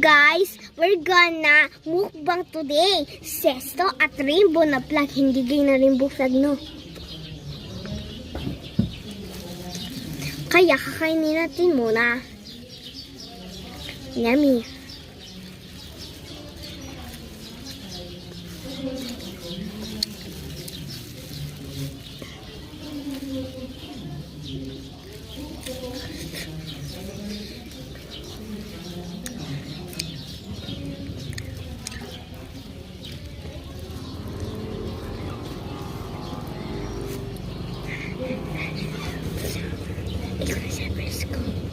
guys, we're gonna mukbang today. Sesto at rainbow na flag. Hindi gay na rainbow flag, no? Kaya kakainin natin muna. Yummy. Let's go.